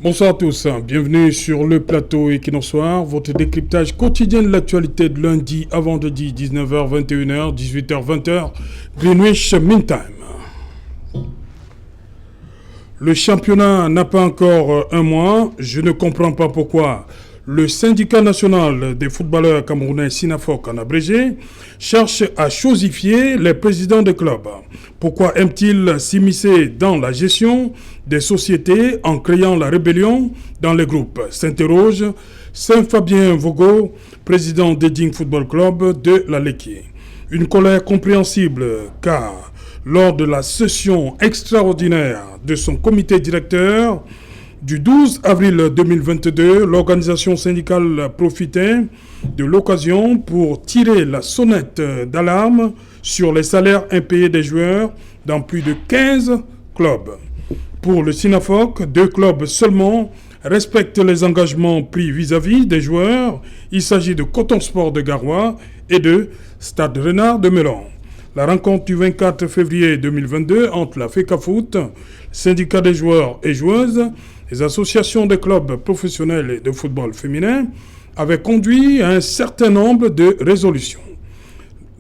Bonsoir à tous, bienvenue sur le plateau Equinoxoir, votre décryptage quotidien de l'actualité de lundi à vendredi, 19h, 21h, 18h, 20h, Greenwich Mean Time. Le championnat n'a pas encore un mois, je ne comprends pas pourquoi. Le syndicat national des footballeurs camerounais Sinafoc en abrégé cherche à chosifier les présidents des clubs. Pourquoi aiment-ils s'immiscer dans la gestion des sociétés en créant la rébellion dans les groupes? S'interroge Saint-Fabien Vogo, président d'Eding Football Club de la Léquier. Une colère compréhensible car lors de la session extraordinaire de son comité directeur du 12 avril 2022, l'organisation syndicale profitait de l'occasion pour tirer la sonnette d'alarme sur les salaires impayés des joueurs dans plus de 15 clubs. Pour le Sinafoc, 2 clubs seulement respectent les engagements pris vis-à-vis des joueurs. Il s'agit de Coton Sport de Garoua et de Stade Renard de Mélan. La rencontre du 24 février 2022 entre la FECAFOOT, le syndicat des joueurs et joueuses, les associations de clubs professionnels et de football féminin avait conduit à un certain nombre de résolutions.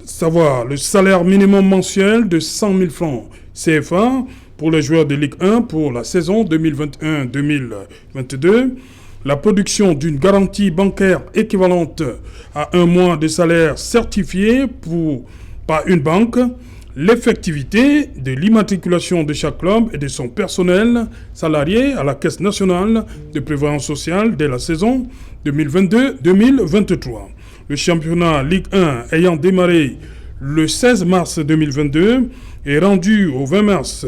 Savoir le salaire minimum mensuel de 100 000 francs CFA pour les joueurs de Ligue 1 pour la saison 2021-2022, la production d'une garantie bancaire équivalente à un mois de salaire certifié par une banque, l'effectivité de l'immatriculation de chaque club et de son personnel salarié à la Caisse nationale de prévoyance sociale dès la saison 2022-2023. Le championnat Ligue 1 ayant démarré le 16 mars 2022 est rendu au 20 mars.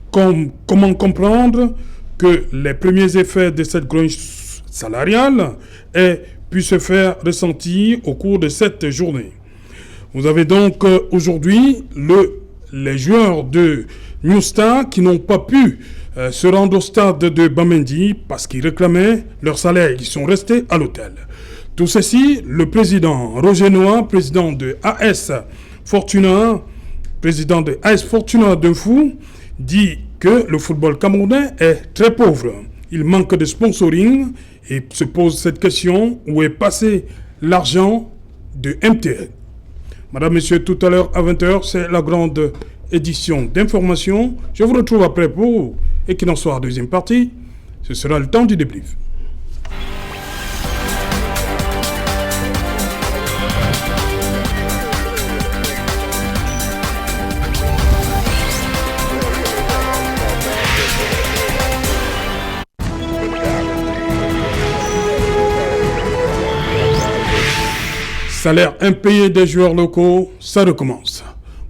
Comment comprendre que les premiers effets de cette grogne salariale aient pu se faire ressentir au cours de cette journée? Vous avez donc aujourd'hui les joueurs de New Star qui n'ont pas pu se rendre au stade de Bamendi parce qu'ils réclamaient leur salaire. Ils sont restés à l'hôtel. Tout ceci, le président Roger Noah, président de AS Fortuna, d'un fou, dit que le football camerounais est très pauvre. Il manque de sponsoring et se pose cette question: où est passé l'argent de MTN? Madame, Messieurs, tout à l'heure à 20h, c'est la grande édition d'information. Je vous retrouve après pour Equinoxoir deuxième partie. Ce sera le temps du débrief. Salaire impayé des joueurs locaux, ça recommence.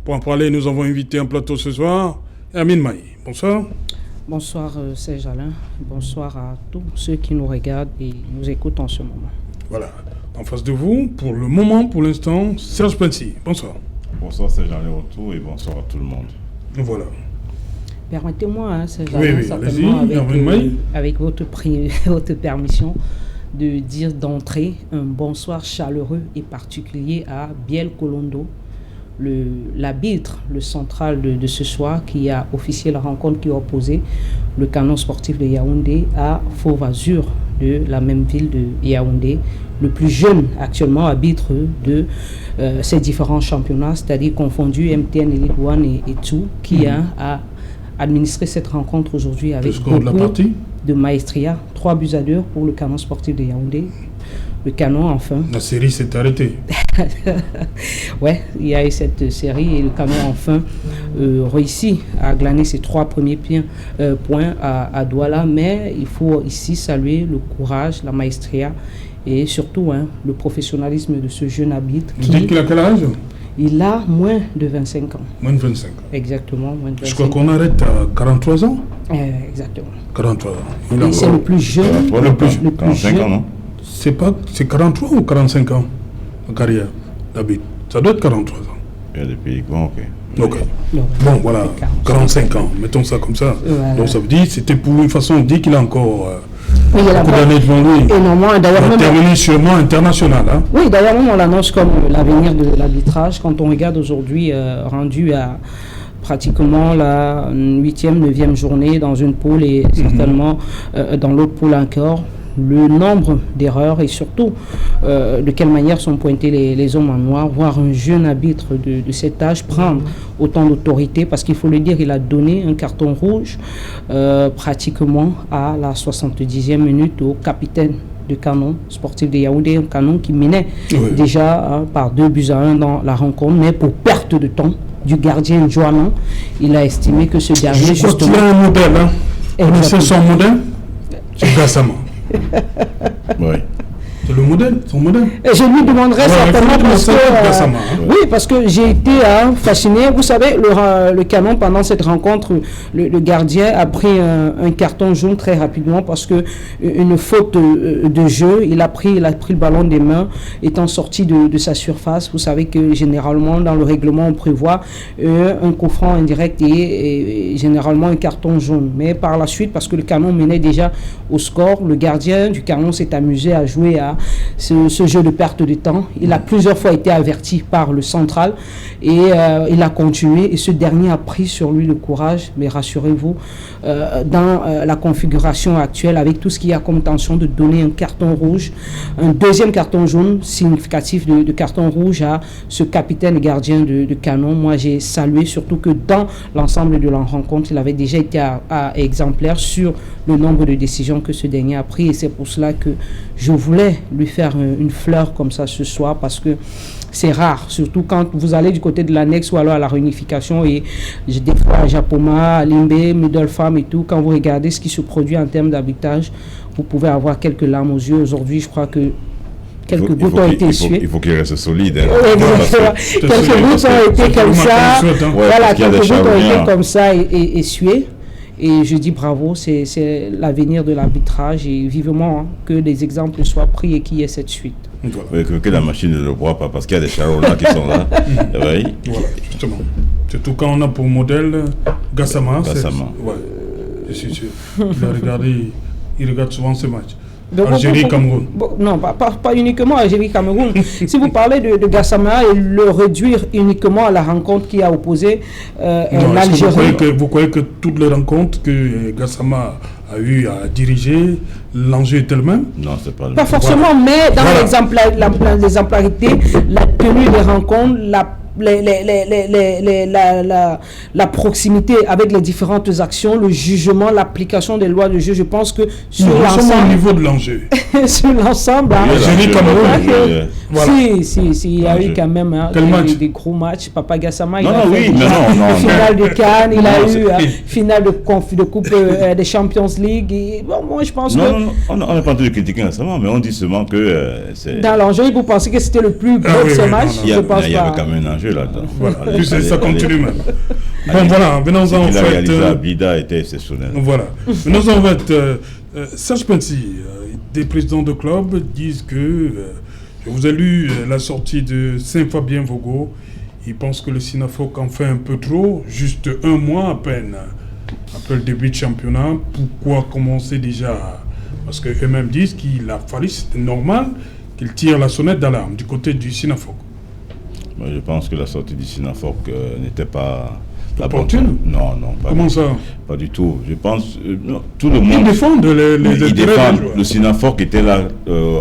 Pour en parler, nous avons invité un plateau ce soir, Hermine Maï. Bonsoir. Bonsoir Serge Alain. Bonsoir à tous ceux qui nous regardent et nous écoutent en ce moment. Voilà. En face de vous, pour le moment, pour l'instant, Serge Pensy. Bonsoir. Bonsoir Serge Alain Retour et bonsoir à tout le monde. Voilà. Permettez-moi, Serge Alain, certainement avec votre permission, de dire d'entrée un bonsoir chaleureux et particulier à Biel Kolondo, l'arbitre, le central de ce soir, qui a officié la rencontre qui a opposé le canon sportif de Yaoundé à Fauve Azur de la même ville de Yaoundé, le plus jeune actuellement arbitre de ces différents championnats, c'est-à-dire confondus MTN, Elite One et tout, qui a administré cette rencontre aujourd'hui avec beaucoup de maestria. 3-2 pour le canon sportif de Yaoundé. Le canon, enfin. La série s'est arrêtée. Ouais, il y a eu cette série et le canon, enfin, réussit à glaner ses 3 premiers points à Douala. Mais il faut ici saluer le courage, la maestria et surtout le professionnalisme de ce jeune arbitre. Vous dites qu'il a quel âge? Il a moins de 25 ans. Moins de 25 ans. Exactement, moins de 25 ans. Je crois qu'on arrête à 43 ans. Exactement. 43 ans. Et c'est le plus jeune. Le plus jeune. 45 ans, non? C'est 43 ou 45 ans de carrière d'habitude. Ça doit être 43 ans. Il y a des pays quoi, ok. Bon, voilà, 45 ans, mettons ça comme ça. Ouais. Donc ça veut dire, c'était pour une façon de dire qu'il a encore beaucoup d'années devant lui. Énormément, d'ailleurs. Il a terminé sûrement international. Hein? Oui, d'ailleurs, même on l'annonce comme l'avenir de l'arbitrage. Quand on regarde aujourd'hui, rendu à pratiquement la 8e, 9e journée dans une poule et certainement dans l'autre poule encore. Le nombre d'erreurs et surtout de quelle manière sont pointés les hommes en noir, voir un jeune arbitre de cet âge prendre autant d'autorité, parce qu'il faut le dire, il a donné un carton rouge pratiquement à la 70e minute au capitaine de Canon sportif de Yaoundé, un Canon qui menait déjà par 2-1 dans la rencontre, mais pour perte de temps du gardien Joannon, il a estimé que ce dernier je crois qu'il a un modèle, c'est son modèle, c'est Gassama. Oui. C'est le modèle, son modèle. Et je lui demanderai certainement parce que... oui, parce que j'ai été fasciné. Vous savez, le Canon, pendant cette rencontre, le gardien a pris un carton jaune très rapidement parce que une faute de jeu, il a pris le ballon des mains, étant sorti de sa surface. Vous savez que généralement, dans le règlement, on prévoit un coup franc indirect et généralement un carton jaune. Mais par la suite, parce que le Canon menait déjà au score, le gardien du Canon s'est amusé à jouer à ce jeu de perte de temps. Il a plusieurs fois été averti par le central et il a continué et ce dernier a pris sur lui le courage, mais rassurez-vous, dans la configuration actuelle, avec tout ce qu'il y a comme tension, de donner un carton rouge, un deuxième carton jaune significatif de carton rouge à ce capitaine gardien de Canon. Moi j'ai salué, surtout que dans l'ensemble de la rencontre, il avait déjà été exemplaire sur le nombre de décisions que ce dernier a pris, et c'est pour cela que je voulais lui faire une fleur comme ça ce soir, parce que c'est rare, surtout quand vous allez du côté de l'annexe ou alors à la réunification, et des fois à Japoma, à Limbe, Middle Farm et tout, quand vous regardez ce qui se produit en termes d'habitage, vous pouvez avoir quelques larmes aux yeux. Aujourd'hui, je crois que quelques gouttes ont été essuyées. Il faut qu'il reste solide. Quelques gouttes ont été comme ça. Voilà, quelques gouttes ont été comme ça et essuyées. Et je dis bravo, c'est l'avenir de l'arbitrage, et vivement que des exemples soient pris et qu'il y ait cette suite. Oui, que la machine ne le voit pas, parce qu'il y a des charros là qui sont là. Oui. Voilà, justement. Surtout quand on a pour modèle Gassama. Ouais, je suis sûr. Il regarde souvent ce match. Algérie-Cameroun. Non, pas uniquement Algérie-Cameroun. Si vous parlez de Gassama et le réduire uniquement à la rencontre qui a opposé l'Algérie. Vous croyez que toutes les rencontres que Gassama a eu à diriger, l'enjeu est le même? Non, c'est pas le même. Pas forcément, mais dans l'exemplarité, la tenue des rencontres, la proximité avec les différentes actions, le jugement, l'application des lois de jeu, je pense que sur l'ensemble, au niveau de l'enjeu, sur l'ensemble, il y a eu quand même des gros matchs. Papa Gassama, il a fait finale de Cannes, il a eu finale de Coupe des Champions League. Et, bon, moi je pense que on n'a pas entendu critiquer Gassama, mais on dit seulement que c'est dans l'enjeu. Vous pensez que c'était le plus gros de ces matchs? Il y avait quand même un enjeu là-dedans. Voilà, puis ça continue même. Bon, voilà, venons-en en fait. Abida était exceptionnel. Voilà. Venons en fait. Serge Pensi, des présidents de club disent que, je vous ai lu la sortie de Saint-Fabien Vogo, ils pensent que le Sinafoc en fait un peu trop, juste un mois à peine après le début de championnat. Pourquoi commencer déjà? Parce qu'eux-mêmes disent qu'il a fallu, c'était normal, qu'ils tirent la sonnette d'alarme du côté du Sinafoc. Moi, je pense que la sortie du Sinafoc n'était pas la bonne. Non, pas comment ça? Pas du tout. Je pense tout le monde. Ils défendent ils défendent. Le Sinafoc était là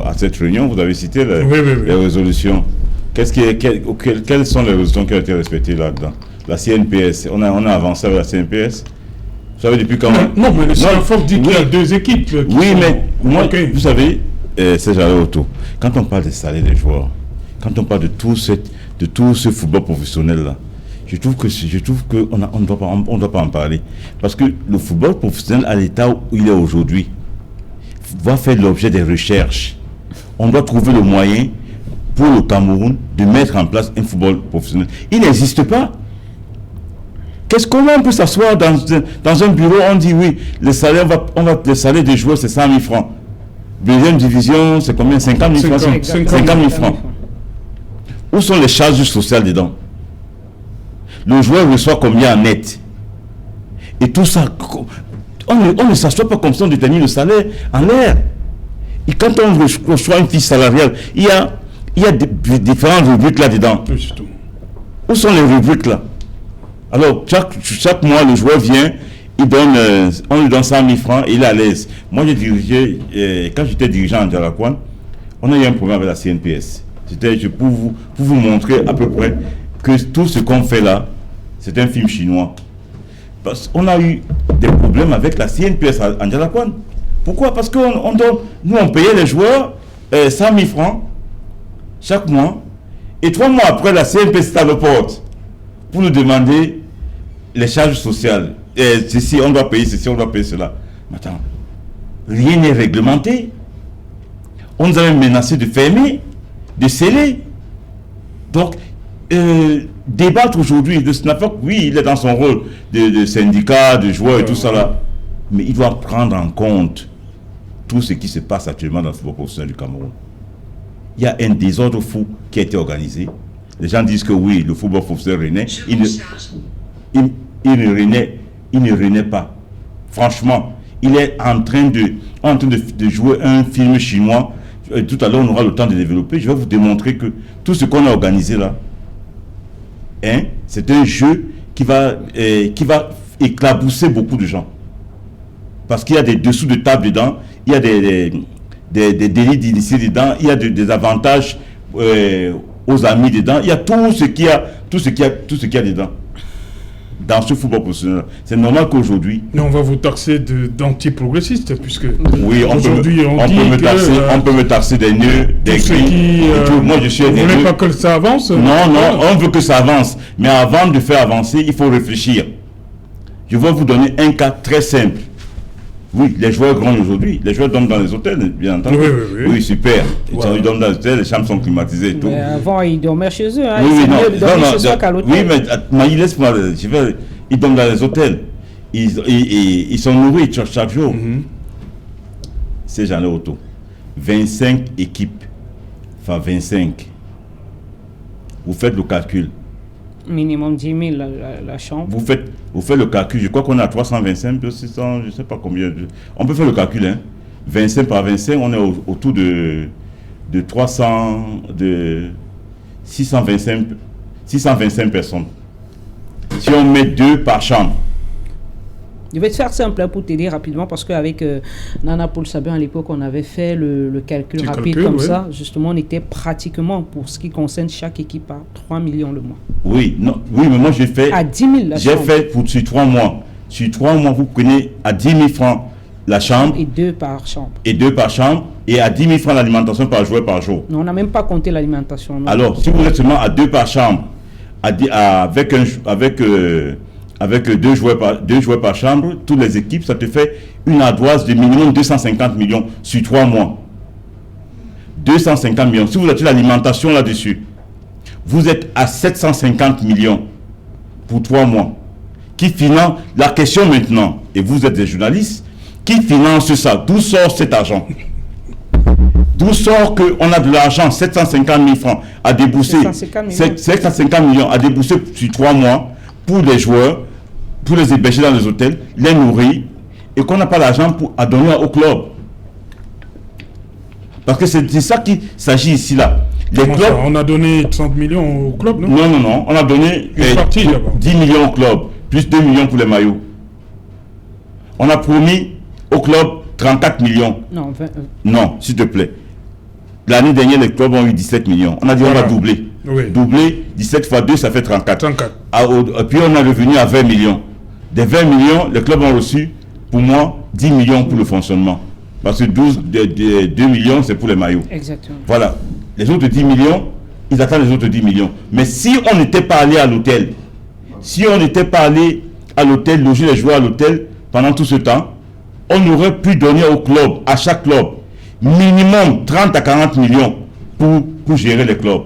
à cette réunion. Vous avez cité les résolutions. Quelles sont les résolutions qui ont été respectées là-dedans? La CNPS. On a avancé avec la CNPS. Vous savez depuis quand? Non, mais le Sinafoc dit qu'il y a deux équipes. Oui, mais moi, vous savez, c'est j'allais autour. Quand on parle des salaires des joueurs, quand on parle de tout ce football professionnel là, je trouve qu'on ne doit pas en parler, parce que le football professionnel à l'état où il est aujourd'hui va faire l'objet des recherches. On doit trouver le moyen pour le Cameroun de mettre en place un football professionnel. Il n'existe pas. Comment on peut s'asseoir dans un bureau, on dit oui, le salaire des joueurs c'est 100 000 francs. Deuxième division, c'est combien? 50 000 francs. 50 000 francs. Où sont les charges sociales dedans? Le joueur reçoit combien en net? Et tout ça, on ne s'assoit pas comme ça, on détermine le salaire en l'air. Et quand on reçoit une fiche salariale, il y a différentes rubriques là-dedans. Où sont les rubriques là? Alors, chaque mois, le joueur vient, on lui donne 100 000 francs et il est à l'aise. Moi, j'ai dirigé, quand j'étais dirigeant à Ndialakoane, on a eu un problème avec la CNPS. Pour vous montrer à peu près que tout ce qu'on fait là, c'est un film chinois. Parce qu'on a eu des problèmes avec la CNPS à Ndialakoane. Pourquoi? Parce que nous, on payait les joueurs 100 000 francs chaque mois. Et 3 mois après, la CNPS est à la porte pour nous demander les charges sociales. Ceci, on doit payer ceci, on doit payer cela. Mais attends, rien n'est réglementé. On nous avait menacé de fermer, de sceller. Donc, débattre aujourd'hui de Snapchat, oui, il est dans son rôle de syndicat, de joueur et tout ça là. Mais il doit prendre en compte tout ce qui se passe actuellement dans le football professionnel du Cameroun. Il y a un désordre fou qui a été organisé. Les gens disent que oui, le football professionnel renaît. Il ne renaît pas. Franchement, il est en train de jouer un film chinois. Tout à l'heure, on aura le temps de développer. Je vais vous démontrer que tout ce qu'on a organisé là, c'est un jeu qui va éclabousser beaucoup de gens. Parce qu'il y a des dessous de table dedans, il y a des délits d'initiés dedans, il y a des avantages aux amis dedans, il y a tout ce qu'il y a dedans. Dans ce football professionnel. C'est normal qu'aujourd'hui... Mais on va vous taxer d'anti-progressiste, puisque... Oui, on peut me taxer des nœuds, des grilles. Moi, je suis... Vous ne voulez pas que ça avance? Non, on veut que ça avance. Mais avant de faire avancer, il faut réfléchir. Je vais vous donner un cas très simple. Oui, les joueurs grandent aujourd'hui. Les joueurs dorment dans les hôtels, bien entendu. Oui, super. Ils dorment dans les hôtels, les chambres sont climatisées et tout. Mais avant, ils dormaient chez eux. Hein. Oui, mieux de dormir chez soi qu'à l'hôtel. Oui, mais laisse-moi. Ils dorment dans les hôtels. Ils sont nourris chaque jour. C'est Jean Auto. 25 équipes. Enfin, 25. Vous faites le calcul. Minimum 10 000 la chambre. Vous faites le calcul. Je crois qu'on est à 325, 600, je ne sais pas combien. On peut faire le calcul. 25 par 25, on est autour de 625 personnes. Si on met 2 par chambre. Je vais te faire simple pour t'aider rapidement parce qu'avec Nana Paul Sabin à l'époque, on avait fait le calcul rapide comme ça. Justement, on était pratiquement, pour ce qui concerne chaque équipe, à 3 millions le mois. Oui, mais moi j'ai fait... À 10 000 la chambre. J'ai fait sur 3 mois. Sur 3 mois, vous prenez à 10 000 francs la chambre. Et 2 par chambre. Et à 10 000 francs l'alimentation par joueur par jour. Non, on n'a même pas compté l'alimentation. Alors, si vous êtes seulement à 2 par chambre, avec 2 joueurs par chambre, toutes les équipes, ça te fait une ardoise de minimum 250 millions sur 3 mois. 250 millions. Si vous avez l'alimentation là-dessus, vous êtes à 750 millions pour 3 mois. Qui finance la question maintenant, et vous êtes des journalistes, qui finance ça? D'où sort cet argent? D'où sort qu'on a de l'argent, 750 000 francs à débourser, 750 millions à débourser sur 3 mois pour les joueurs, pour les héberger dans les hôtels, les nourrir, et qu'on n'a pas l'argent à donner au club. Parce que c'est ça qu'il s'agit ici là. Les clubs, ça, on a donné 30 millions au club, non? Non. On a donné 10 millions au club, plus 2 millions pour les maillots. On a promis au club 34 millions. Non, Non, s'il te plaît. L'année dernière, les clubs ont eu 17 millions. On a dit on va doubler. Oui. Doubler, 17 fois 2, ça fait 34. Et puis on est revenu à 20 millions. Des 20 millions, les clubs ont reçu, pour moi, 10 millions pour le fonctionnement. Parce que 2 millions, c'est pour les maillots. Exactement. Voilà. Les autres 10 millions, ils attendent les autres 10 millions. Mais si on n'était pas allé à l'hôtel, loger les joueurs à l'hôtel pendant tout ce temps, on aurait pu donner au club, à chaque club, minimum 30 à 40 millions pour gérer les clubs.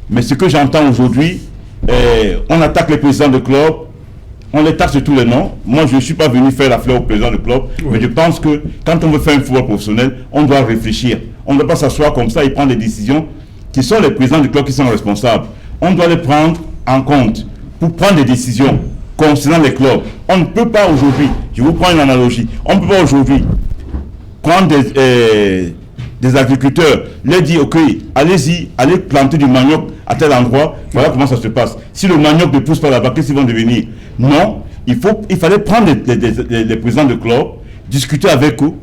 Mais ce que j'entends aujourd'hui, on attaque les présidents de club, on les taxe de tous les noms. Moi, je ne suis pas venu faire la fleur au président de club, mais je pense que quand on veut faire un football professionnel, on doit réfléchir. On ne doit pas s'asseoir comme ça et prendre des décisions qui sont les présidents du club qui sont responsables. On doit les prendre en compte pour prendre des décisions concernant les clubs. On ne peut pas aujourd'hui, je vous prends une analogie, on ne peut pas aujourd'hui prendre des agriculteurs, leur dire, ok, allez-y, allez planter du manioc à tel endroit, voilà comment ça se passe. Si le manioc ne pousse pas là-bas, qu'est-ce qu'ils vont devenir? Non, il fallait prendre les présidents de club, discuter avec eux,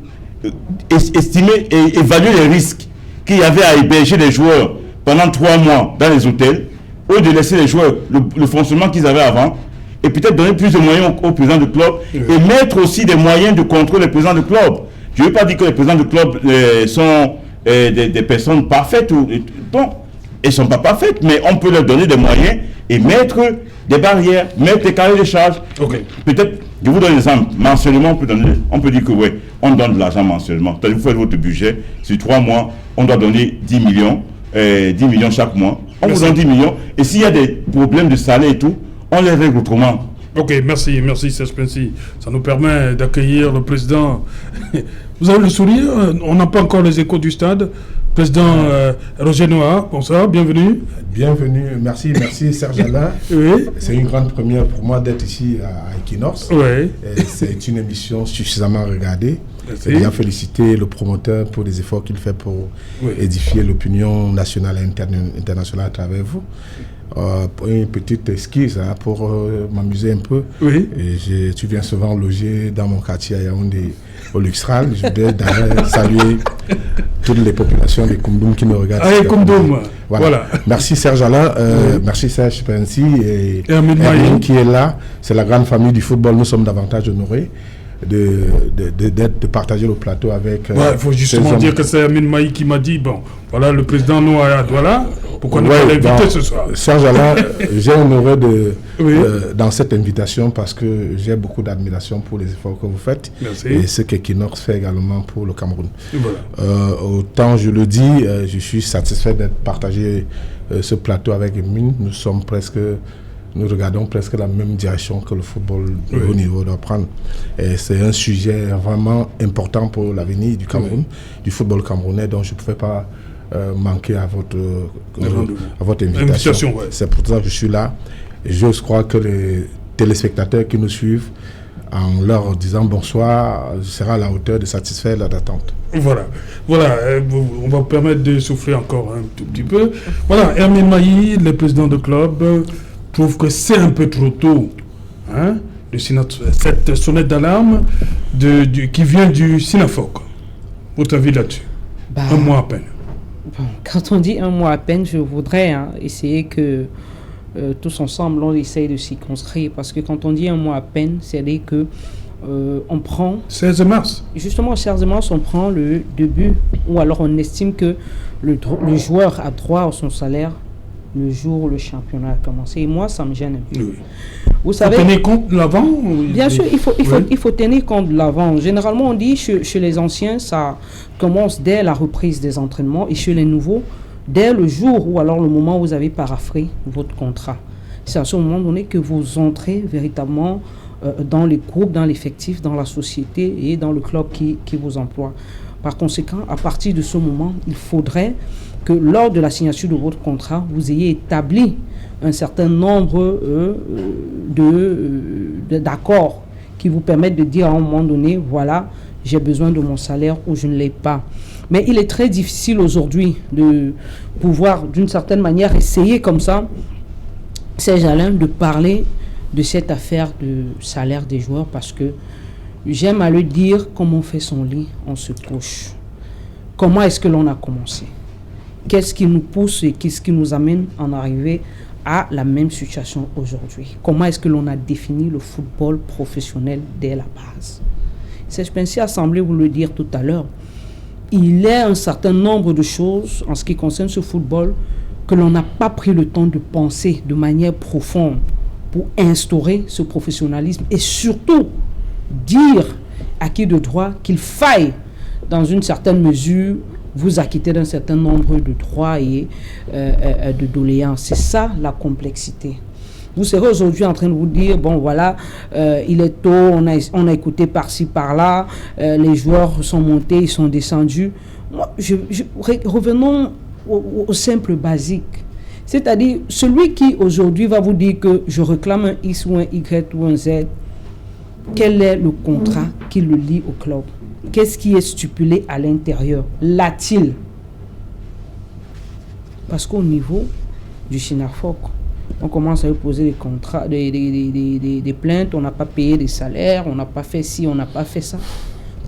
estimer et évaluer les risques qu'il y avait à héberger les joueurs pendant 3 mois dans les hôtels, au lieu de laisser les joueurs le fonctionnement qu'ils avaient avant, et peut-être donner plus de moyens aux présidents de club, et mettre aussi des moyens de contrôle les présidents de club. Je ne veux pas dire que les présidents de club sont des personnes parfaites, bon, elles ne sont pas parfaites, mais on peut leur donner des moyens et mettre des barrières, mettre des carrés de charges. Peut-être, je vous donne un exemple, mensuellement, on peut dire que oui, on donne de l'argent mensuellement. C'est-à-dire, vous faites votre budget, sur 3 mois, on doit donner 10 millions chaque mois. On vous donne 10 millions, et s'il y a des problèmes de salaire et tout, on les règle autrement. Ok, merci Serge Pensy. Ça nous permet d'accueillir le président. Vous avez le sourire, on n'a pas encore les échos du stade. Président Roger Noah, bonsoir, bienvenue. Bienvenue, merci Serge Alain. Oui. C'est une grande première pour moi d'être ici à Equinox. Oui. C'est une émission suffisamment regardée. Je viens féliciter le promoteur pour les efforts qu'il fait pour édifier l'opinion nationale et internationale à travers vous. Une petite excuse pour m'amuser un peu. Oui. Tu viens souvent loger dans mon quartier à Yaoundé, au Luxral. Je voudrais d'ailleurs saluer toutes les populations des Koumdoum qui me regardent. Ah, Koumdoum. Voilà. Merci Serge Alain, merci Serge Pensy et Erwin qui est là. C'est la grande famille du football. Nous sommes davantage honorés de partager le plateau avec... Il faut justement dire que c'est Amin Maï qui m'a dit, bon, voilà, le président Noah, voilà, pourquoi ne pas l'inviter ce soir? Serge Alain, j'ai honoré dans cette invitation parce que j'ai beaucoup d'admiration pour les efforts que vous faites. Merci. Et ce qu'Equinox fait également pour le Cameroun. Voilà. Autant je le dis, je suis satisfait d'être partagé ce plateau avec Emin. Nous regardons presque la même direction que le football de haut niveau doit prendre. Et c'est un sujet vraiment important pour l'avenir du Cameroun, du football camerounais, donc je ne pouvais pas manquer à votre invitation. C'est pour ça que je suis là. Et j'ose croire que les téléspectateurs qui nous suivent, en leur disant bonsoir, sera à la hauteur de satisfaire leurs attentes. Voilà, on va permettre de souffler encore un tout petit peu. Voilà, Hermin Maï, le président de club, trouve que c'est un peu trop tôt, cette sonnette d'alarme qui vient du Sinafoc. Votre avis là-dessus? Un mois à peine. Bon, quand on dit un mois à peine, je voudrais essayer que tous ensemble, on essaye de s'y construire. Parce que quand on dit un mois à peine, c'est-à-dire que on prend... 16 mars. Justement, 16 mars, on prend le début, ou alors on estime que le joueur a droit à son salaire le jour où le championnat a commencé. Et moi, ça me gêne un peu. Oui. Vous savez, tenir compte de l'avant? Bien sûr, il faut tenir compte de l'avant. Généralement, on dit chez les anciens, ça commence dès la reprise des entraînements, et chez les nouveaux, dès le jour ou alors le moment où vous avez paraphé votre contrat. C'est à ce moment donné que vous entrez véritablement dans les groupes, dans l'effectif, dans la société et dans le club qui vous emploie. Par conséquent, à partir de ce moment, il faudrait que lors de la signature de votre contrat, vous ayez établi un certain nombre d'accords qui vous permettent de dire à un moment donné, voilà, j'ai besoin de mon salaire ou je ne l'ai pas. Mais il est très difficile aujourd'hui de pouvoir, d'une certaine manière, essayer comme ça, Serge Alain, de parler de cette affaire de salaire des joueurs parce que j'aime à le dire, comme on fait son lit, on se couche. Comment est-ce que l'on a commencé? Qu'est-ce qui nous pousse et qu'est-ce qui nous amène en arriver à la même situation aujourd'hui? Comment est-ce que l'on a défini le football professionnel dès la base? Je pensais à sembler vous le dire tout à l'heure. Il y a un certain nombre de choses en ce qui concerne ce football que l'on n'a pas pris le temps de penser de manière profonde pour instaurer ce professionnalisme et surtout dire à qui de droit qu'il faille, dans une certaine mesure, vous acquitter d'un certain nombre de droits et de doléances. C'est ça la complexité. Vous serez aujourd'hui en train de vous dire, bon voilà, il est tôt, on a écouté par-ci, par-là, les joueurs sont montés, ils sont descendus. Moi, revenons au simple basique. C'est-à-dire, celui qui aujourd'hui va vous dire que je réclame un X ou un Y ou un Z, quel est le contrat qui le lie au club? qu'est-ce qui est stipulé à l'intérieur? L'a-t-il? Parce qu'au niveau du SINAFOC, on commence à lui poser des contrats, des plaintes, on n'a pas payé des salaires, on n'a pas fait ci, on n'a pas fait ça.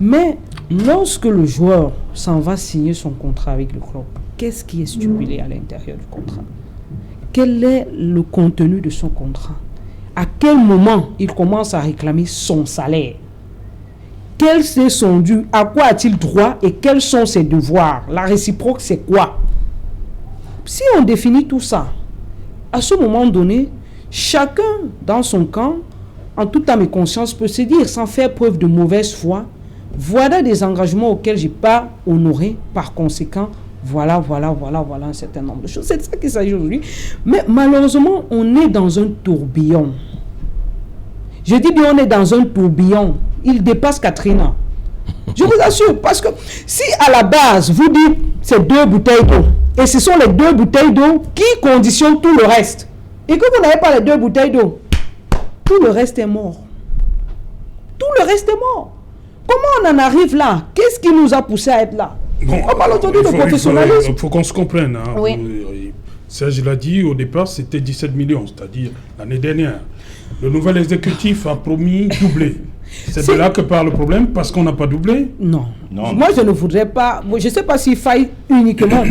Mais lorsque le joueur s'en va signer son contrat avec le club, qu'est-ce qui est stipulé à l'intérieur du contrat? Quel est le contenu de son contrat? À quel moment il commence à réclamer son salaire? Quel c'est son dû? À quoi a-t-il droit et quels sont ses devoirs? La réciproque, c'est quoi? Si on définit tout ça, à ce moment donné, chacun dans son camp, en toute âme et conscience, peut se dire, sans faire preuve de mauvaise foi, voilà des engagements auxquels je n'ai pas honoré. Par conséquent, voilà un certain nombre de choses. C'est de ça qu'il s'agit aujourd'hui. Mais malheureusement, on est dans un tourbillon. Je dis bien, on est dans un tourbillon. Il dépasse Katrina. Je vous assure, parce que si à la base, vous dites, c'est 2 bouteilles d'eau, et ce sont les 2 bouteilles d'eau qui conditionnent tout le reste, et que vous n'avez pas les 2 bouteilles d'eau, tout le reste est mort. Tout le reste est mort. Comment on en arrive là? Qu'est-ce qui nous a poussé à être là? Bon, on parle aujourd'hui de professionnalisme. Il faut qu'on se comprenne. Hein. Oui. Serge l'a dit, au départ, c'était 17 millions, c'est-à-dire l'année dernière. Le nouvel exécutif a promis doubler. C'est de là que part le problème, parce qu'on n'a pas doublé? Non. Moi, je ne voudrais pas... Je ne sais pas s'il faille uniquement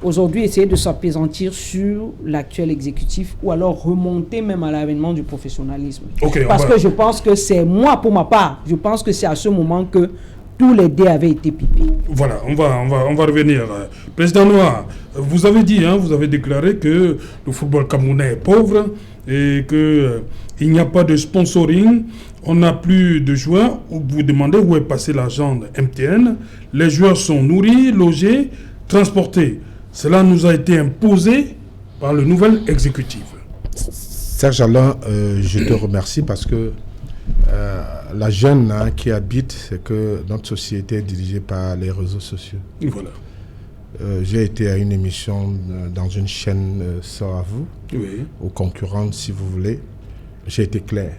aujourd'hui essayer de s'apaisantir sur l'actuel exécutif ou alors remonter même à l'avènement du professionnalisme. Parce que je pense que c'est moi, pour ma part, je pense que c'est à ce moment que tous les dés avaient été pipés. Voilà, on va revenir. Président Noir, vous avez dit, vous avez déclaré que le football camerounais est pauvre et qu'il n'y a pas de sponsoring, on n'a plus de joueurs. Vous demandez où est passé l'argent de MTN. Les joueurs sont nourris, logés, transportés. Cela nous a été imposé par le nouvel exécutif. Serge Alain, je te remercie parce que la jeune qui habite, c'est que notre société est dirigée par les réseaux sociaux. Voilà. J'ai été à une émission dans une chaîne sort à vous, oui, aux concurrentes si vous voulez. J'ai été clair.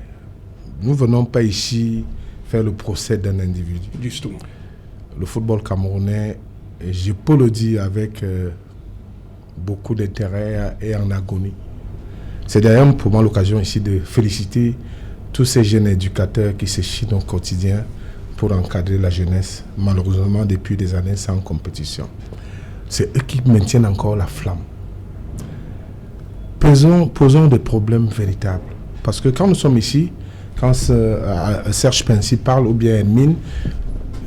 Nous ne venons pas ici faire le procès d'un individu. Justement. Le football camerounais, et je peux le dire avec beaucoup d'intérêt et en agonie. C'est d'ailleurs pour moi l'occasion ici de féliciter tous ces jeunes éducateurs qui se chinent au quotidien pour encadrer la jeunesse, malheureusement depuis des années sans compétition. C'est eux qui maintiennent encore la flamme. Posons des problèmes véritables. Parce que quand nous sommes ici, quand Serge Pensy parle ou bien Mine,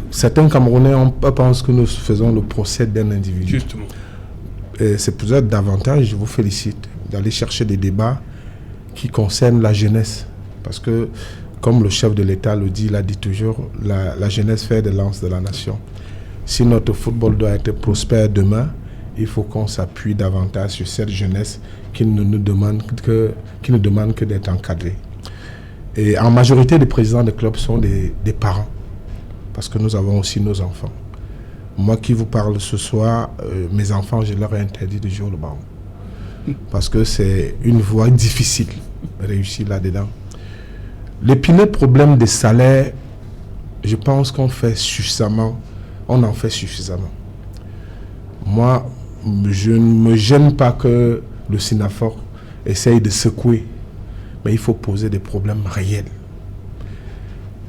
certains Camerounais pensent que nous faisons le procès d'un individu. Justement. Et c'est pour ça davantage, je vous félicite d'aller chercher des débats qui concernent la jeunesse. Parce que, comme le chef de l'État le dit, il a dit toujours, la jeunesse fait de lance de la nation. Si notre football doit être prospère demain, il faut qu'on s'appuie davantage sur cette jeunesse qui ne demande que d'être encadrée. Et en majorité, les présidents de clubs sont des parents. Parce que nous avons aussi nos enfants. Moi qui vous parle ce soir, mes enfants, je leur ai interdit de jouer le ballon. Parce que c'est une voie difficile, réussir là-dedans. L'épineux problème des salaires, je pense qu'on en fait suffisamment. Moi, je ne me gêne pas que le SINAFOC essaye de secouer, mais il faut poser des problèmes réels.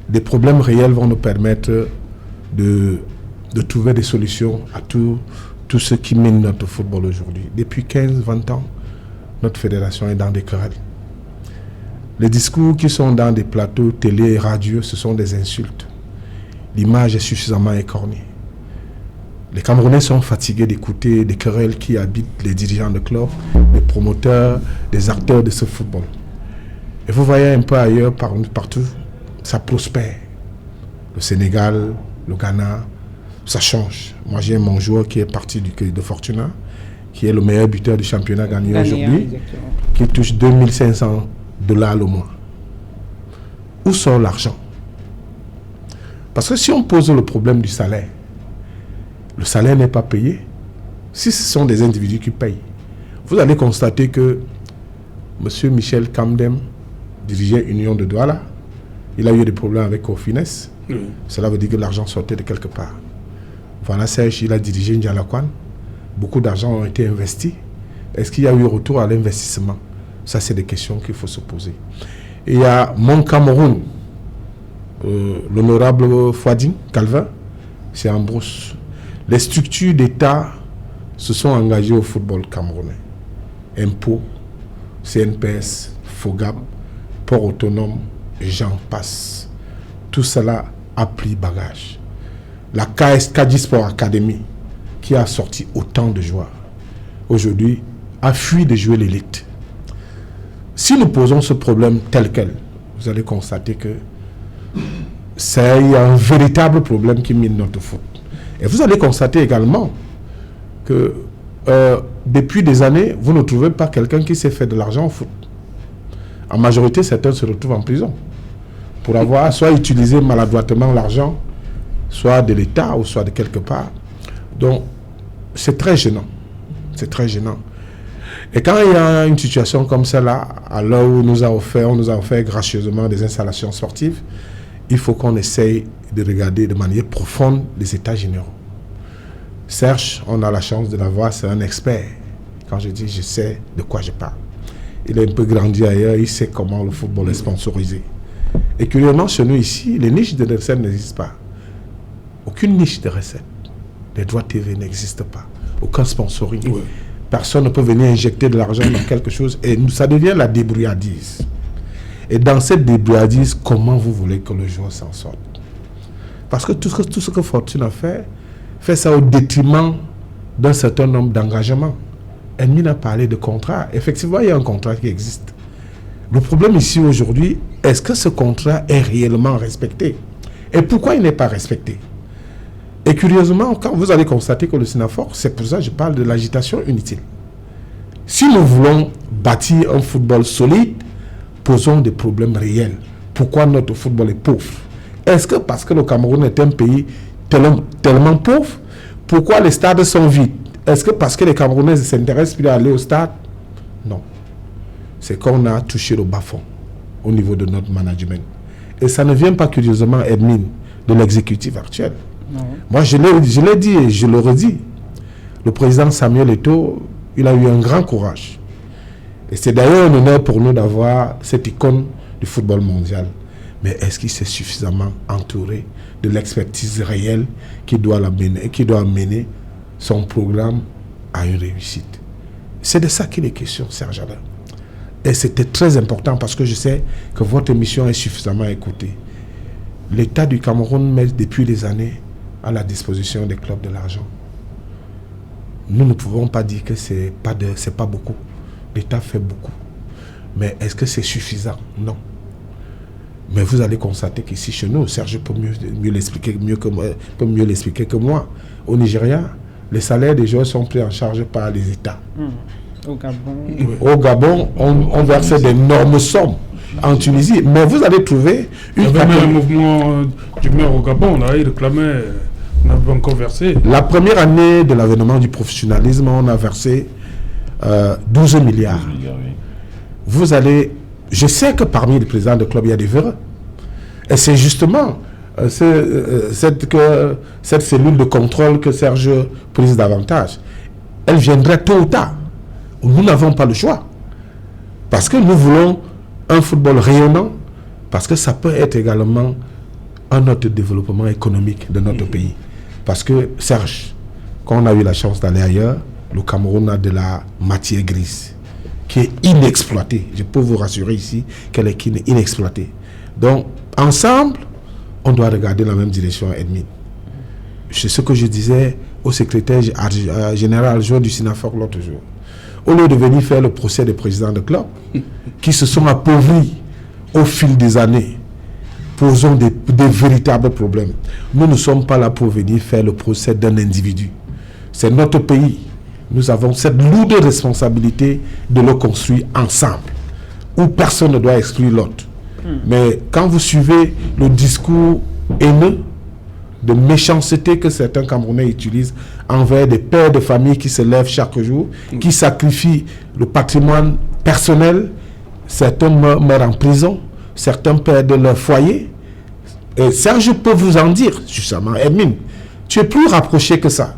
Des problèmes réels vont nous permettre de trouver des solutions à tout ce qui mine notre football aujourd'hui. Depuis 15-20 ans, notre fédération est dans des querelles. Les discours qui sont dans des plateaux télé et radio, ce sont des insultes. L'image est suffisamment écornée. Les Camerounais sont fatigués d'écouter des querelles qui habitent les dirigeants de clubs, les promoteurs, les acteurs de ce football. Et vous voyez un peu ailleurs, partout, ça prospère. Le Sénégal, le Ghana, ça change. Moi, j'ai mon joueur qui est parti de Fortuna, qui est le meilleur buteur du championnat gagné aujourd'hui, qui touche $2500 le mois. Où sort l'argent? Parce que si on pose le problème du salaire, le salaire n'est pas payé. Si ce sont des individus qui payent, vous allez constater que M. Michel Kamdem dirigeait Union de Douala. Il a eu des problèmes avec Cofines. Cela veut dire que l'argent sortait de quelque part. Voilà, Serge, il a dirigé Ndialakwaan. Beaucoup d'argent ont été investis. Est-ce qu'il y a eu retour à l'investissement? Ça, c'est des questions qu'il faut se poser. Et il y a Mon Cameroun, l'honorable Fouadine Calvin, c'est en brousse. Les structures d'État se sont engagées au football camerounais. Impôts, CNPS, FOGAP, Port autonome, j'en passe. Tout cela a pris bagage. La Kadi Sport Academy, qui a sorti autant de joueurs, aujourd'hui a fui de jouer l'élite. Si nous posons ce problème tel quel, vous allez constater que c'est un véritable problème qui mine notre foot. Et vous allez constater également que depuis des années, vous ne trouvez pas quelqu'un qui s'est fait de l'argent au foot. En majorité, certains se retrouvent en prison pour avoir soit utilisé maladroitement l'argent, soit de l'État ou soit de quelque part. Donc, c'est très gênant. C'est très gênant. Et quand il y a une situation comme celle-là, à l'heure où on nous a offert gracieusement des installations sportives, il faut qu'on essaye de regarder de manière profonde les états généraux. Serge, on a la chance de l'avoir, c'est un expert. Quand je dis, je sais de quoi je parle. Il a un peu grandi ailleurs, il sait comment le football est sponsorisé. Et curieusement, chez nous ici, les niches de recettes n'existent pas. Aucune niche de recettes. Les droits TV n'existent pas. Aucun sponsoring. Oui. Personne ne peut venir injecter de l'argent dans quelque chose. Et ça devient la débrouillardise. Et dans cette débrouillardise, comment vous voulez que le joueur s'en sorte? Parce que tout ce que Fortune a fait ça au détriment d'un certain nombre d'engagements. Edmine a parlé de contrat. Effectivement, il y a un contrat qui existe. Le problème ici aujourd'hui, est-ce que ce contrat est réellement respecté? Et pourquoi il n'est pas respecté? Et curieusement, quand vous allez constater que le Synafor, c'est pour ça que je parle de l'agitation inutile. Si nous voulons bâtir un football solide, posons des problèmes réels. Pourquoi notre football est pauvre? Est-ce que parce que le Cameroun est un pays tellement pauvre? Pourquoi les stades sont vides? Est-ce que parce que les Camerounais s'intéressent plus à aller au stade? Non. C'est qu'on a touché le bas-fond au niveau de notre management. Et ça ne vient pas curieusement, Edmine, de l'exécutif actuel. Non. Moi, je l'ai dit et je le redis. Le président Samuel Eto'o, il a eu un grand courage. Et c'est d'ailleurs un honneur pour nous d'avoir cette icône du football mondial. Mais est-ce qu'il s'est suffisamment entouré de l'expertise réelle qui doit amener son programme à une réussite? C'est de ça qu'il est question, Serge Alain. Et c'était très important parce que je sais que votre émission est suffisamment écoutée. L'État du Cameroun met depuis des années à la disposition des clubs de l'argent. Nous ne pouvons pas dire que c'est pas beaucoup. L'État fait beaucoup. Mais est-ce que c'est suffisant? Non. Mais vous allez constater qu'ici chez nous, Serge peut mieux l'expliquer que moi. Au Nigeria, les salaires des joueurs sont pris en charge par les États. Au Gabon, on versait d'énormes sommes. En Tunisie, mais vous allez trouver il y avait un mouvement du maire au Gabon, là, il réclamait, on avait encore versé. La première année de l'avènement du professionnalisme, on a versé 12 milliards. 12 milliards, oui. Vous allez, je sais que parmi les présidents de club, il y a des véreux. Et c'est justement cette cellule de contrôle que Serge prise davantage. Elle viendrait tôt ou tard. Nous n'avons pas le choix. Parce que nous voulons un football rayonnant, parce que ça peut être également un autre développement économique de notre pays. Parce que, Serge, quand on a eu la chance d'aller ailleurs, le Cameroun a de la matière grise qui est inexploitée. Je peux vous rassurer ici qu'elle est inexploitée. Donc, ensemble, on doit regarder la même direction, Edmine. C'est ce que je disais au secrétaire général adjoint du Synafor l'autre jour. Au lieu de venir faire le procès des présidents de club, qui se sont appauvris au fil des années, posant des véritables problèmes. Nous ne sommes pas là pour venir faire le procès d'un individu. C'est notre pays. Nous avons cette lourde responsabilité de le construire ensemble, où personne ne doit exclure l'autre. Mais quand vous suivez le discours haineux, de méchanceté que certains Camerounais utilisent envers des pères de famille qui se lèvent chaque jour, qui sacrifient le patrimoine personnel, certains meurent en prison, certains perdent leur foyer. Serge peut vous en dire, justement, Edmine, tu es plus rapproché que ça.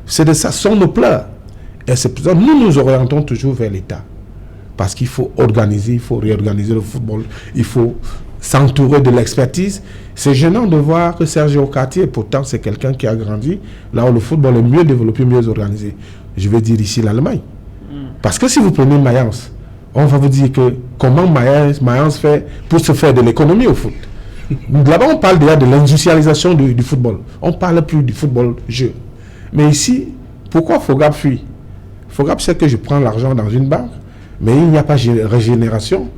C'est de ça, sont nos pleurs. Et c'est pour ça que nous orientons toujours vers l'État. Parce qu'il faut organiser, il faut réorganiser le football, il faut s'entourer de l'expertise. C'est gênant de voir que Sergio Cartier, pourtant c'est quelqu'un qui a grandi là où le football est mieux développé, mieux organisé. Je vais dire ici l'Allemagne. Parce que si vous prenez Mayence, on va vous dire que comment Mayence fait pour se faire de l'économie au foot. Là-bas, on parle déjà de l'industrialisation du football. On ne parle plus du football jeu. Mais ici, pourquoi Fogab fuit? Fogab sait que je prends l'argent dans une banque, mais il n'y a pas de régénération.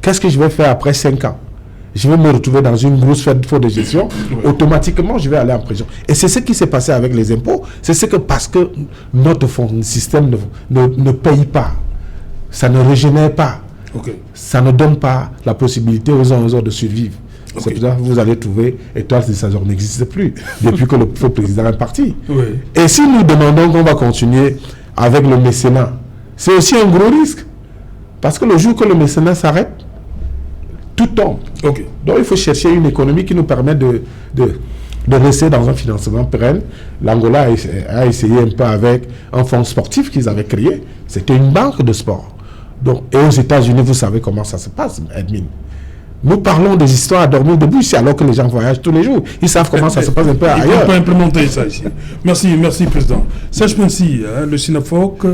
Qu'est-ce que je vais faire après 5 ans? Je vais me retrouver dans une grosse faute de gestion. Automatiquement, je vais aller en prison. Et c'est ce qui s'est passé avec les impôts. C'est ce que parce que notre système ne paye pas, ça ne régénère pas, ça ne donne pas la possibilité aux uns aux autres de survivre. C'est pour ça que vous allez trouver Étoile de Sazor n'existe plus depuis que le feu président est parti. Et si nous demandons qu'on va continuer avec le mécénat, c'est aussi un gros risque. Parce que le jour que le mécénat s'arrête, tout tombe. Donc il faut chercher une économie qui nous permet de rester dans un financement pérenne. L'Angola a essayé un peu avec un fonds sportif qu'ils avaient créé. C'était une banque de sport. Donc, et aux États-Unis, vous savez comment ça se passe, Edmine. Nous parlons des histoires à dormir debout ici, alors que les gens voyagent tous les jours. Ils savent comment ça se passe un peu ailleurs. Ils ne peuvent pas implémenter ça ici. Merci, Président. Serge Pensy, le SINAFOC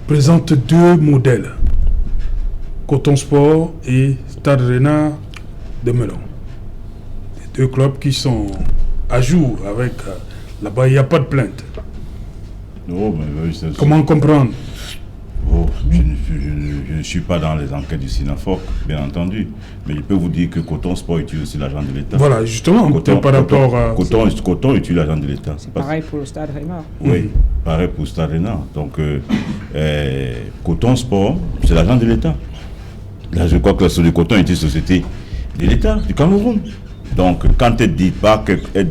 présente 2 modèles. Coton Sport et Stade Rennais de Melun. 2 clubs qui sont à jour avec... là-bas, il n'y a pas de plainte. Comment comprendre? Je ne suis pas dans les enquêtes du SINAFOC, bien entendu, mais je peux vous dire que Coton Sport utilise aussi l'agent de l'État. Voilà, justement, par rapport à... Coton utilise l'agent de l'État. C'est pareil pour le Stade Rennais. Oui, pareil pour le Stade Rennais. Donc, Coton Sport, c'est l'agent de l'État. Là, je crois que la société Coton est une société de l'État, du Cameroun. Donc, quand elle ne dit pas qu'elle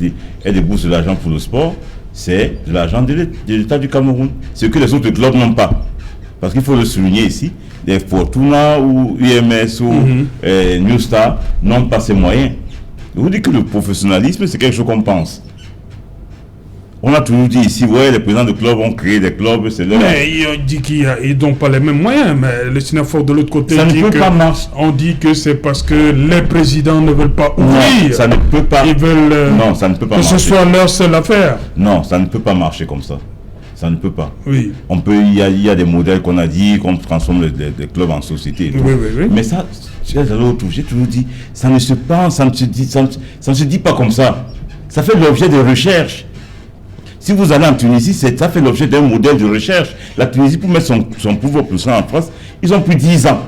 débourse de l'argent pour le sport, c'est de l'argent de l'État du Cameroun. Ce que les autres clubs n'ont pas. Parce qu'il faut le souligner ici, les Fortuna ou UMS ou New Star n'ont pas ces moyens. Je vous dis que le professionnalisme, c'est quelque chose qu'on pense. On a toujours dit ici, ouais, les présidents de clubs ont créé des clubs, c'est leur... Mais ils disent qu'ils n'ont pas les mêmes moyens, mais le SINAFOC de l'autre côté dit que... On dit que c'est parce que les présidents ne veulent pas ouvrir. Non, ça ne peut pas. Ils veulent non, ça ne peut pas que marcher. Ce soit leur seule affaire. Non, ça ne peut pas marcher comme ça. Ça ne peut pas. Oui. Il y a des modèles qu'on a dit, qu'on transforme les clubs en société. Et tout. Oui. Mais ça, j'ai toujours dit, ça ne se pense, ça ne se dit pas comme ça. Ça fait l'objet de recherche. Si vous allez en Tunisie, ça fait l'objet d'un modèle de recherche. La Tunisie, pour mettre son pouvoir puissant en France, ils ont plus 10 ans,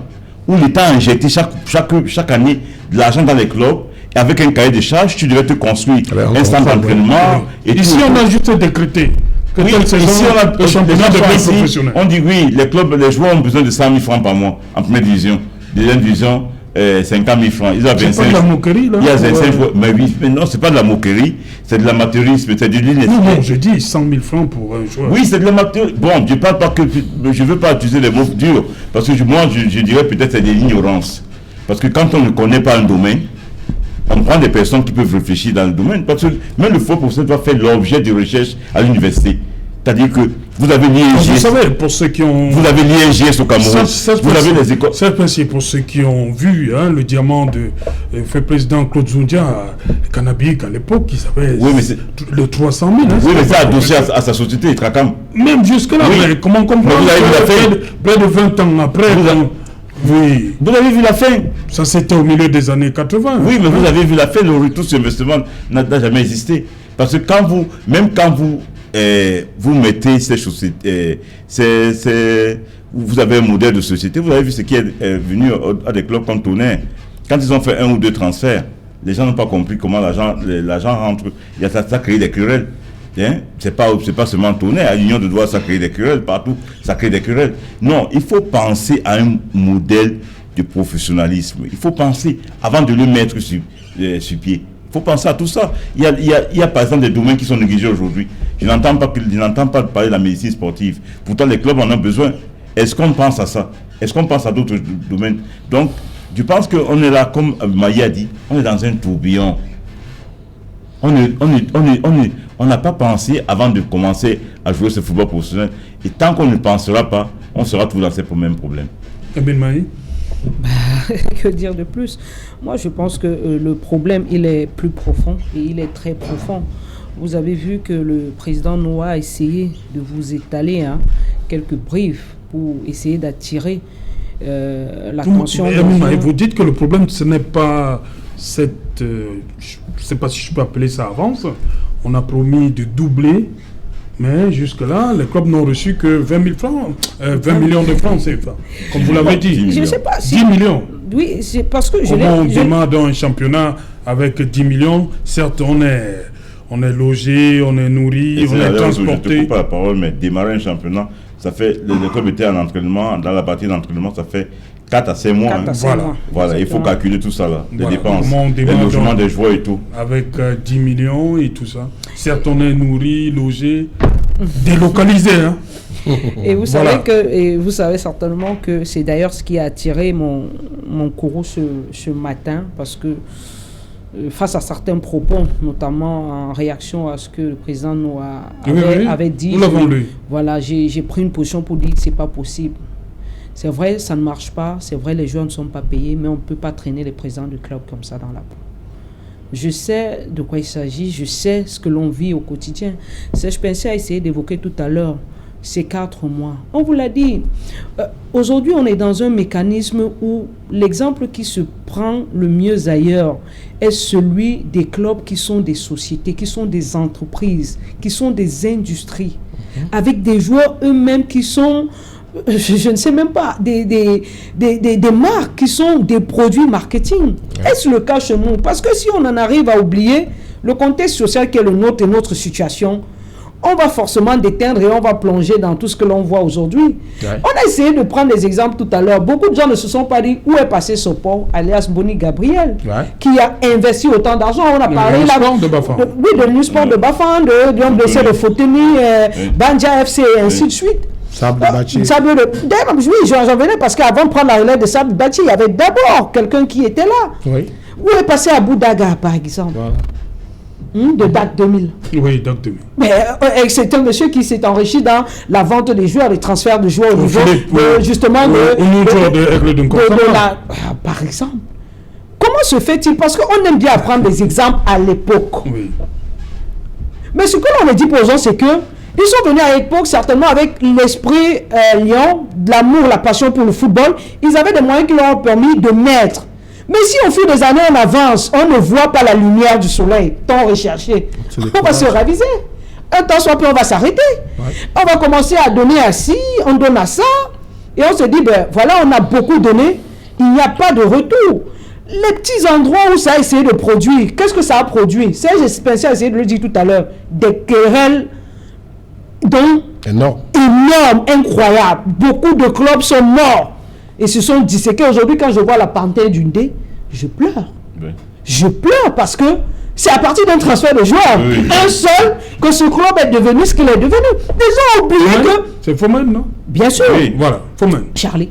où l'État a injecté chaque année de l'argent dans les clubs, et avec un cahier de charges, tu devais te construire un centre d'entraînement. Et ici, on a juste décrété que telle saison, le championnat devient professionnel. On dit oui, les joueurs ont besoin de 100 000 francs par mois en première division. Deuxième division, 50 000 francs. Ils ont 25. C'est pas de la moquerie, là. Il y a 25 fois. Mais oui, mais non, c'est pas de la moquerie, c'est de l'amateurisme, c'est de l'inesprit. Non, je dis 100 000 francs pour un joueur. Oui, c'est de l'amateurisme. Bon, je parle pas que. Je veux pas utiliser les mots durs, parce que moi, je dirais peut-être c'est de l'ignorance. Parce que quand on ne connaît pas un domaine, on prend des personnes qui peuvent réfléchir dans le domaine, parce que même le faux professeur doit faire l'objet de recherche à l'université. C'est-à-dire que vous avez l'INGS. Vous savez, pour ceux qui ont... Vous avez l'INGS au Cameroun. Vous avez les écoles. C'est pour ceux qui ont vu le diamant de fait président Claude Zundia à Canabique à l'époque, qui savait le 300 000. Oui, mais ça adossé à sa société, il Tracam. Même jusque-là, oui. Mais comment comprendre près de 20 ans après... Oui. Vous avez vu la fin. Ça, c'était au milieu des années 80. Oui, mais vous avez vu la fin. Le retour sur investissement n'a jamais existé. Parce que même quand vous mettez ces sociétés, vous avez un modèle de société, vous avez vu ce qui est venu à des clubs comme Tonnerre. Quand ils ont fait 1 ou 2 transferts, les gens n'ont pas compris comment l'argent rentre. Il y a ça crée des querelles. Hein? C'est pas seulement Tonnerre, à l'union de droit, ça crée des querelles, partout, ça crée des querelles. Non, il faut penser à un modèle de professionnalisme. Il faut penser, avant de le mettre sur pied, il faut penser à tout ça. Il y a par exemple des domaines qui sont négligés aujourd'hui. Je n'entends pas parler de la médecine sportive. Pourtant, les clubs en ont besoin. Est-ce qu'on pense à ça? Est-ce qu'on pense à d'autres domaines? Donc, je pense qu'on est là, comme Maïa a dit, on est dans un tourbillon. On n'a pas pensé avant de commencer à jouer ce football professionnel. Et tant qu'on ne pensera pas, on sera toujours dans ces mêmes problèmes. Que dire de plus? Moi, je pense que le problème, il est plus profond et il est très profond. Vous avez vu que le président Noah a essayé de vous étaler quelques briefs pour essayer d'attirer l'attention. Vous dites que le problème, ce n'est pas cette... je ne sais pas si je peux appeler ça avance. On a promis de doubler, mais jusque-là, les clubs n'ont reçu que 20 000 francs, 20 millions de francs, c'est ça. Comme vous l'avez dit. Je ne sais pas si... 10 millions. Oui, c'est parce que on demande un championnat avec 10 millions, certes, on est logé, on est nourri, on est transporté. Je te coupe la parole, mais démarrer un championnat, ça fait, le club était en entraînement, dans la partie d'entraînement, ça fait 4 à 5 mois. Voilà, il faut calculer tout ça là, les dépenses, les logements des joueurs et tout. Avec 10 millions et tout ça. Certes, on est nourri, logé, délocalisé. Hein. Et vous savez certainement que c'est d'ailleurs ce qui a attiré mon courroux ce matin, parce que face à certains propos, notamment en réaction à ce que le président Noah avait dit, voilà, j'ai pris une position pour dire que c'est pas possible. C'est vrai, ça ne marche pas, c'est vrai, les joueurs ne sont pas payés, mais on ne peut pas traîner les présidents du club comme ça dans la boue. Je sais de quoi il s'agit, je sais ce que l'on vit au quotidien. Je pensais à essayer d'évoquer tout à l'heure ces 4 mois. On vous l'a dit, aujourd'hui on est dans un mécanisme où l'exemple qui se prend le mieux ailleurs est celui des clubs qui sont des sociétés, qui sont des entreprises, qui sont des industries, avec des joueurs eux-mêmes qui sont... Je ne sais même pas, des marques qui sont des produits marketing. Est-ce le cas chez nous? Parce que si on en arrive à oublier le contexte social qui est le nôtre et notre situation, on va forcément déteindre et on va plonger dans tout ce que l'on voit aujourd'hui. On a essayé de prendre des exemples tout à l'heure. Beaucoup de gens ne se sont pas dit où est passé Sopor, alias Boni Gabriel, qui a investi autant d'argent. On a parlé là de Nusport de Bafan, de blessé de Foteni, Bandia FC et ainsi de suite. Sable Bachi. Oui, j'en venais parce qu'avant de prendre la relève de Sable Bachi, il y avait d'abord quelqu'un qui était là. Oui. Où est passé Abou Daga, par exemple, de date 2000. Oui, date 2000. Mais c'est un monsieur qui s'est enrichi dans la vente des joueurs, les transferts de joueurs au niveau justement par exemple. Comment se fait-il? Parce qu'on aime bien apprendre des exemples à l'époque. Oui. Mais ce que l'on a dit pour eux, c'est que ils sont venus à l'époque certainement avec l'esprit lion, de l'amour, la passion pour le football. Ils avaient des moyens qui leur ont permis de mettre. Mais si au fil des années on avance, on ne voit pas la lumière du soleil, tant recherché, on va se raviser. Un temps soit peu, on va s'arrêter. On va commencer à donner à ci, on donne à ça. Et on se dit, ben voilà, on a beaucoup donné, il n'y a pas de retour. Les petits endroits où ça a essayé de produire, qu'est-ce que ça a produit? Serge Spencer a essayé de le dire tout à l'heure, des querelles énorme, incroyable. Beaucoup de clubs sont morts et se sont disséqués. Aujourd'hui, quand je vois la panthère d'une dé, je pleure. Oui. Je pleure parce que c'est à partir d'un transfert de joueurs, un seul, que ce club est devenu ce qu'il est devenu. Les gens ont oublié que... C'est Fomen, non? Bien sûr. Oui, voilà, Fomen. Charlie.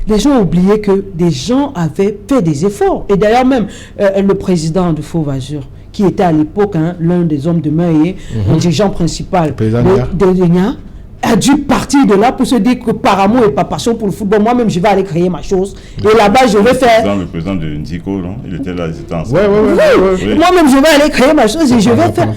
Les gens ont oublié que des gens avaient fait des efforts. Et d'ailleurs même, le président de Faux-Vazur, qui était à l'époque l'un des hommes de main et le dirigeant principal de l'Union, a dû partir de là pour se dire que par amour et par passion pour le football, moi-même je vais aller créer ma chose. Et là-bas je vais faire... Le président de Ndico, non? Il était là, ils étaient ensemble. Oui. Moi-même je vais aller créer ma chose et je vais faire...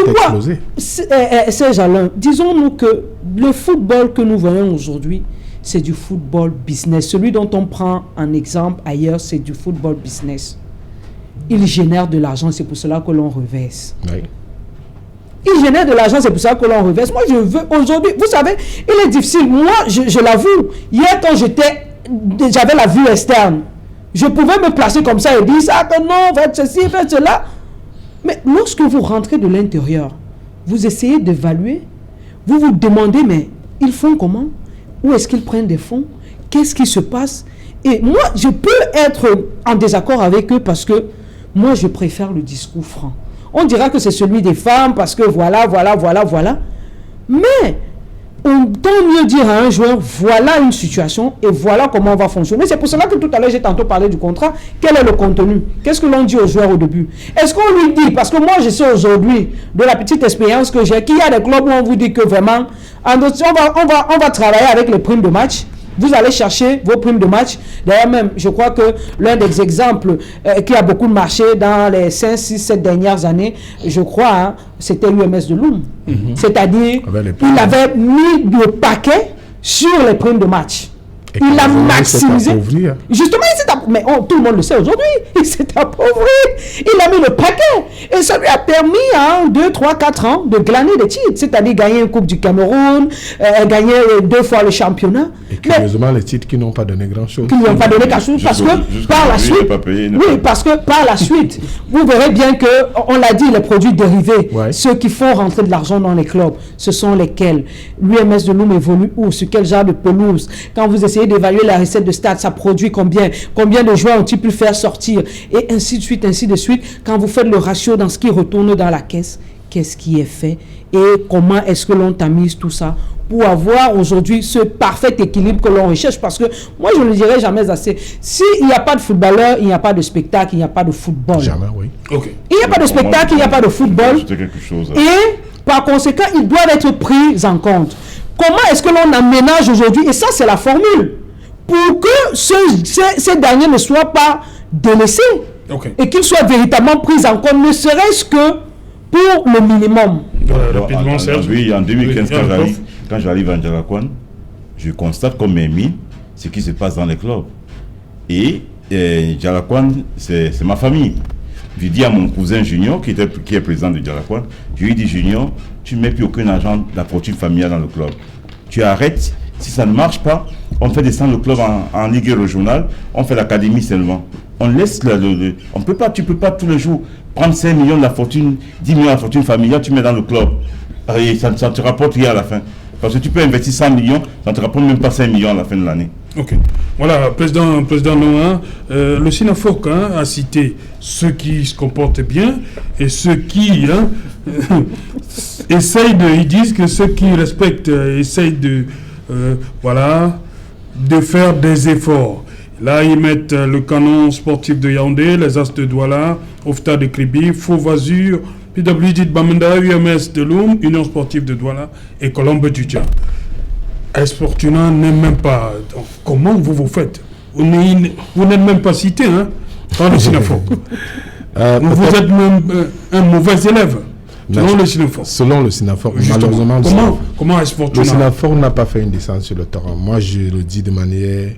Pourquoi Serge Alain, disons-nous que le football que nous voyons aujourd'hui, c'est du football business. Celui dont on prend un exemple ailleurs, c'est du football business. Il génère de l'argent, c'est pour cela que l'on reverse. Oui. Il génère de l'argent, c'est pour ça que l'on reverse. Moi, je veux aujourd'hui, vous savez, il est difficile. Moi, je l'avoue, hier quand j'avais la vue externe, je pouvais me placer comme ça et dire ça, que non, faites ceci, faites cela. Mais lorsque vous rentrez de l'intérieur, vous essayez d'évaluer, vous vous demandez, mais ils font comment? Où est-ce qu'ils prennent des fonds? Qu'est-ce qui se passe? Et moi, je peux être en désaccord avec eux parce que moi, je préfère le discours franc. On dira que c'est celui des femmes parce que voilà. Mais on doit mieux dire à un joueur, voilà une situation et voilà comment on va fonctionner. C'est pour cela que tout à l'heure, j'ai tantôt parlé du contrat. Quel est le contenu? Qu'est-ce que l'on dit aux joueurs au début? Est-ce qu'on lui dit, parce que moi je sais aujourd'hui, de la petite expérience que j'ai, qu'il y a des clubs où on vous dit que vraiment, on va travailler avec les primes de match. Vous allez chercher vos primes de match. D'ailleurs même, je crois que l'un des exemples qui a beaucoup marché dans les 5, 6, 7 dernières années, je crois, c'était l'UMS de Loum. C'est-à-dire, il avait mis le paquet sur les primes de match. Et il a maximisé. Justement, il s'est appauvri. Mais tout le monde le sait aujourd'hui. Il s'est appauvri. Il a mis le paquet. Et ça lui a permis, 2, 3, 4 ans, de glaner des titres. C'est-à-dire gagner une Coupe du Cameroun, gagner 2 fois le championnat. Et curieusement, les titres qui n'ont pas donné grand-chose. Qui n'ont pas donné grand-chose. Parce que par la suite. Oui, parce que par la suite, vous verrez bien que, on l'a dit, les produits dérivés, ceux qui font rentrer de l'argent dans les clubs, ce sont lesquels? L'UMS de Loum évolue où? Sur quel genre de pelouse? Quand vous essayez d'évaluer la recette de stade, ça produit combien de joueurs ont-ils pu faire sortir, et ainsi de suite, ainsi de suite. Quand vous faites le ratio dans ce qui retourne dans la caisse, qu'est-ce qui est fait et comment est-ce que l'on tamise tout ça pour avoir aujourd'hui ce parfait équilibre que l'on recherche? Parce que moi je ne le dirai jamais assez, s'il n'y a pas de footballeur, il n'y a pas de spectacle, il n'y a pas de football. Jamais, oui. Okay. Il n'y a pas de spectacle, il n'y a pas de football. Et par conséquent, ils doivent être pris en compte. Comment est-ce que l'on aménage aujourd'hui? Et ça, c'est la formule. Pour que ces derniers ne soient pas délaissés. Et qu'ils soient véritablement pris en compte, ne serait-ce que pour le minimum. Rapidement, oui, en 2015, quand j'arrive à Djalaquan, je constate comme Émile ce qui se passe dans les clubs. Et Djalaquan, c'est ma famille. Je dis à mon cousin Junior, qui est président de Djalaquan, je lui dis, Junior, tu ne mets plus aucun argent de la fortune familiale dans le club. Tu arrêtes. Si ça ne marche pas, on fait descendre le club en Ligue régionale, on fait l'académie seulement. On laisse tu peux pas tous les jours prendre 5 millions de la fortune, 10 millions de la fortune familiale, tu mets dans le club. Et ça ne te rapporte rien à la fin. Parce que tu peux investir 100 millions, ça ne te rapporte même pas 5 millions à la fin de l'année. Ok. Voilà, président Noah, le SINAFOC a cité ceux qui se comportent bien et ceux qui ils disent que ceux qui respectent essayent de faire des efforts. Là, ils mettent le canon sportif de Yaoundé, les As de Douala, Ofta de Kribi, Fauve Azur, PWD de Bamenda, UMS de Loum, Union sportive de Douala et Colombe du Tchad. AS Fortuna n'est même pas... Donc, comment vous faites? Vous n'êtes même pas cité par le SINAFOC. Vous êtes même un mauvais élève. Selon le SINAFOC. Selon le SINAFOC, malheureusement, comment AS Fortuna? Le SINAFOC n'a pas fait une descente sur le terrain. Moi, je le dis de manière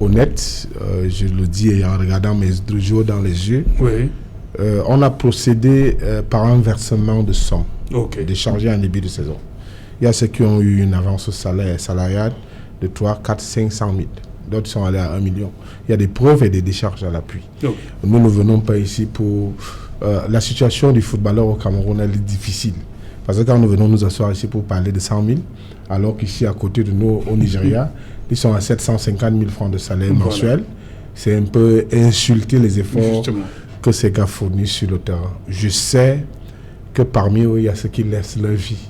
honnête. Je le dis en regardant mes joueurs dans les yeux. Oui. On a procédé par un versement de somme déchargé en début de saison. Il y a ceux qui ont eu une avance salariale de 3, 4, 500 000. D'autres sont allés à 1 million. Il y a des preuves et des décharges à l'appui. Nous ne venons pas ici pour... la situation du footballeur au Cameroun, elle est difficile. Parce que quand nous venons nous asseoir ici pour parler de 100 000, alors qu'ici, à côté de nous, au Nigeria, ils sont à 750 000 francs de salaire mensuel. C'est un peu insulter les efforts que ces gars fournissent sur le terrain. Je sais que parmi eux, il y a ceux qui laissent leur vie.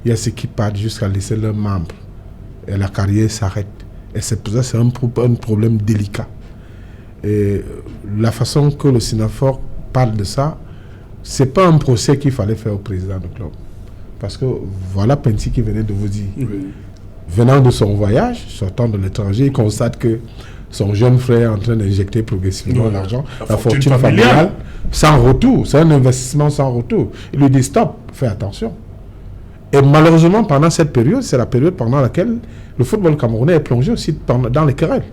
Il y a ceux qui partent jusqu'à laisser leurs membres. Et la carrière s'arrête. Et c'est pour ça que c'est un problème délicat. Et la façon que le SINAFOC parle de ça, ce n'est pas un procès qu'il fallait faire au président du club. Parce que voilà Penty qui venait de vous dire. Venant de son voyage, sortant de l'étranger, il constate que son jeune frère est en train d'injecter progressivement l'argent, la fortune familiale, sans retour. C'est un investissement sans retour. Il lui dit stop, fais attention. Et malheureusement, pendant cette période, c'est la période pendant laquelle le football camerounais est plongé aussi dans les querelles.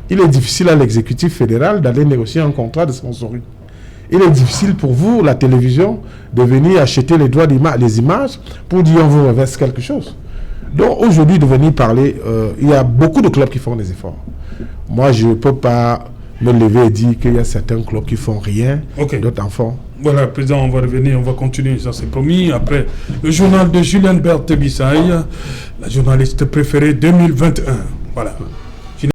Il est difficile à l'exécutif fédéral d'aller négocier un contrat de sponsoring. Il est difficile pour vous, la télévision, de venir acheter les droits des images pour dire on vous reverse quelque chose. Donc aujourd'hui, de venir parler, il y a beaucoup de clubs qui font des efforts. Moi, je ne peux pas me lever et dire qu'il y a certains clubs qui font rien, d'autres en font. Voilà, président, on va revenir, on va continuer, ça c'est promis. Après, le journal de Julien Berthe Bissaï, la journaliste préférée 2021. Voilà.